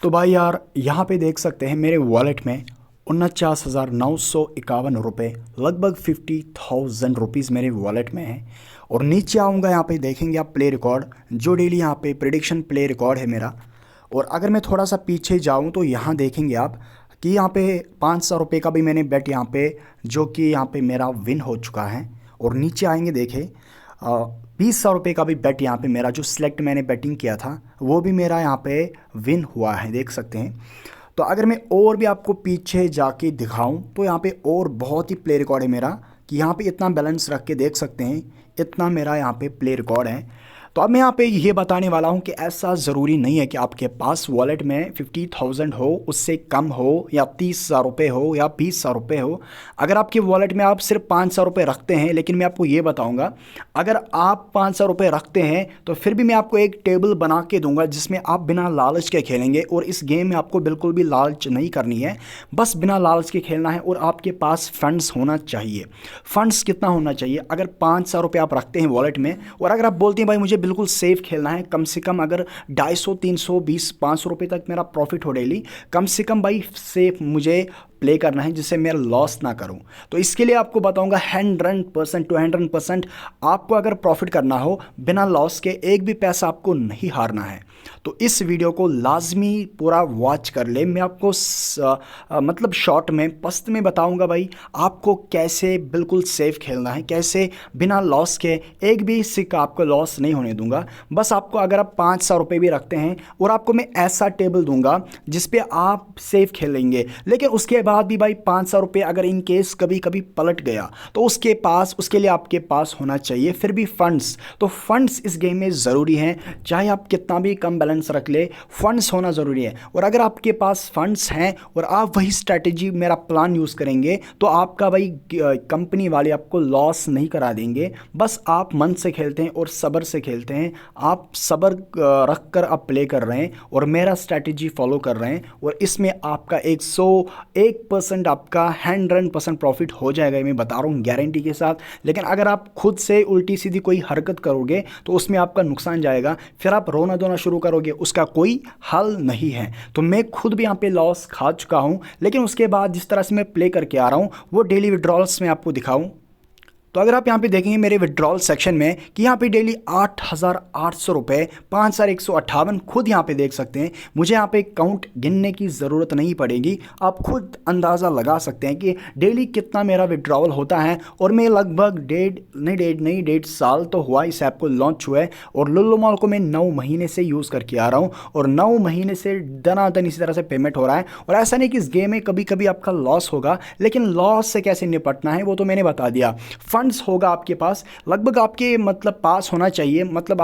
तो भाई यार यहाँ पे देख सकते हैं मेरे वॉलेट में 49,951 रुपये, लगभग 50,000 रुपीज़ मेरे वॉलेट में है। और नीचे आऊँगा, यहाँ पे देखेंगे आप प्ले रिकॉर्ड, जो डेली यहाँ पे प्रेडिक्शन प्ले रिकॉर्ड है मेरा। और अगर मैं थोड़ा सा पीछे जाऊँ तो यहाँ देखेंगे आप कि यहाँ पे 500 रुपये का भी मैंने बेट यहाँ पे, जो कि यहाँ पे मेरा विन हो चुका है। और नीचे आएंगे देखें 20,000 रुपये का भी बेट यहाँ पे मेरा, जो सिलेक्ट मैंने बैटिंग किया था वो भी मेरा यहाँ पे विन हुआ है, देख सकते हैं। तो अगर मैं और भी आपको पीछे जाके दिखाऊं तो यहाँ पे और बहुत ही प्ले रिकॉर्ड है मेरा, कि यहाँ पे इतना बैलेंस रख के देख सकते हैं, इतना मेरा यहाँ पे प्ले रिकॉर्ड है। तो अब मैं यहाँ पे ये बताने वाला हूँ कि ऐसा ज़रूरी नहीं है कि आपके पास वॉलेट में 50,000 हो, उससे कम हो, या 30,000 रुपये हो, या 20,000 रुपये हो। अगर आपके वॉलेट में आप सिर्फ 500 रुपये रखते हैं, लेकिन मैं आपको ये बताऊँगा, अगर आप 500 रुपये रखते हैं तो फिर भी मैं आपको एक टेबल बना के दूंगा जिसमें आप बिना लालच के खेलेंगे। और इस गेम में आपको बिल्कुल भी लालच नहीं करनी है, बस बिना लालच के खेलना है। और आपके पास फंड्स होना चाहिए। फंड्स कितना होना चाहिए? अगर 500 रुपये आप रखते हैं वॉलेट में, और अगर आप बोलते हैं भाई मुझे बिल्कुल सेफ खेलना है, कम से कम अगर 250, 300, 20, 500 रुपये तक मेरा प्रॉफिट हो डेली, कम से कम भाई सेफ मुझे प्ले करना है जिससे मैं लॉस ना करूं। तो इसके लिए आपको बताऊंगा 100% टू 100% आपको अगर प्रॉफिट करना हो बिना लॉस के, एक भी पैसा आपको नहीं हारना है। तो इस वीडियो को लाजमी पूरा वॉच कर ले। मैं आपको मतलब शॉर्ट में पस्त में बताऊंगा भाई आपको कैसे बिल्कुल सेफ खेलना है, कैसे बिना लॉस के, एक भी सिक्का आपको लॉस नहीं होने दूंगा। बस आपको अगर आप 500 रुपये भी रखते हैं, और आपको मैं ऐसा टेबल दूंगा जिसपे आप सेफ खेलेंगे, लेकिन उसके बाद भी भाई 500 रुपये अगर इन केस कभी कभी पलट गया तो उसके लिए आपके पास होना चाहिए फिर भी फंड्स। तो फंड्स इस गेम में ज़रूरी हैं, चाहे आप कितना भी कम बैलेंस रख ले, फंड्स होना ज़रूरी है। और अगर आपके पास फंड्स हैं और आप वही स्ट्रैटेजी मेरा प्लान यूज़ करेंगे तो आपका भाई कंपनी वाले आपको लॉस नहीं करा देंगे। बस आप मन से खेलते हैं और सब्र से खेलते हैं, आप सब्र रख कर आप प्ले कर रहे हैं और मेरा स्ट्रैटेजी फॉलो कर रहे हैं, और इसमें आपका 101% आपका 100% प्रॉफिट हो जाएगा, मैं बता रहा हूँ गारंटी के साथ। लेकिन अगर आप खुद से उल्टी सीधी कोई हरकत करोगे तो उसमें आपका नुकसान जाएगा, फिर आप रोना धोना शुरू करोगे, उसका कोई हल नहीं है। तो मैं खुद भी यहाँ पे लॉस खा चुका हूँ, लेकिन उसके बाद जिस तरह से मैं प्ले करके आ रहा हूँ वो डेली विड्रॉल्स में आपको दिखाऊँ। तो अगर आप यहाँ पे देखेंगे मेरे विड्रॉल सेक्शन में कि यहाँ पे डेली 8,800 रुपये, 5,158, खुद यहाँ पे देख सकते हैं। मुझे यहाँ पे काउंट गिनने की ज़रूरत नहीं पड़ेगी, आप खुद अंदाज़ा लगा सकते हैं कि डेली कितना मेरा विड्रॉल होता है। और मैं लगभग 1.5 साल तो हुआ इस ऐप को लॉन्च हुआ है, और लुल्लू मॉल को मैं 9 महीने से यूज़ करके आ रहा हूँ, और 9 महीने से दनादन इसी तरह से पेमेंट हो रहा है। और ऐसा नहीं कि इस गेम में कभी कभी आपका लॉस होगा, लेकिन लॉस से कैसे निपटना है वो तो मैंने बता दिया। फंड्स होगा आपके पास, लगभग आपके मतलब पास होना चाहिए, मतलब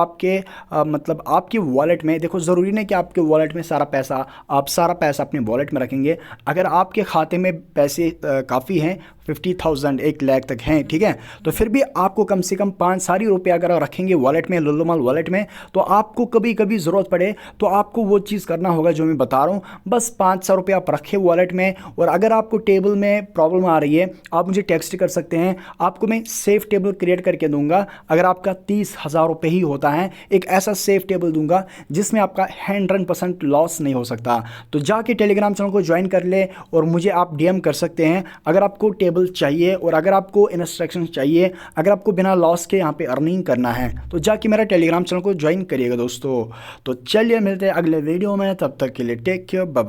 आपके वॉलेट में। देखो ज़रूरी नहीं कि आपके वॉलेट में आप सारा पैसा अपने वॉलेट में रखेंगे। अगर आपके खाते में पैसे काफ़ी हैं, 50,000 1 लाख तक हैं, ठीक है, तो फिर भी आपको कम से कम 5 सारी रुपये अगर रखेंगे वॉलेट में, लुल्लू मॉल वॉलेट में, तो आपको कभी कभी ज़रूरत पड़े तो आपको वो चीज़ करना होगा जो मैं बता रहा हूँ। बस 500 रुपये आप रखें वॉलेट में, और अगर आपको टेबल में प्रॉब्लम आ रही है आप मुझे टेक्स्ट कर सकते हैं, आपको मैं सेफ टेबल क्रिएट करके दूंगा। अगर आपका 30,000 रुपये ही होता है, एक ऐसा सेफ टेबल दूंगा जिसमें आपका 100% लॉस नहीं हो सकता। तो जाके टेलीग्राम चैनल को ज्वाइन कर ले और मुझे आप डीएम कर सकते हैं अगर आपको टेबल चाहिए, और अगर आपको इंस्ट्रक्शन चाहिए, अगर आपको बिना लॉस के यहाँ पे अर्निंग करना है तो जाके मेरा टेलीग्राम चैनल को ज्वाइन करिएगा दोस्तों। तो चलिए मिलते हैं अगले वीडियो में, तब तक के लिए टेक केयर, बाय बाय।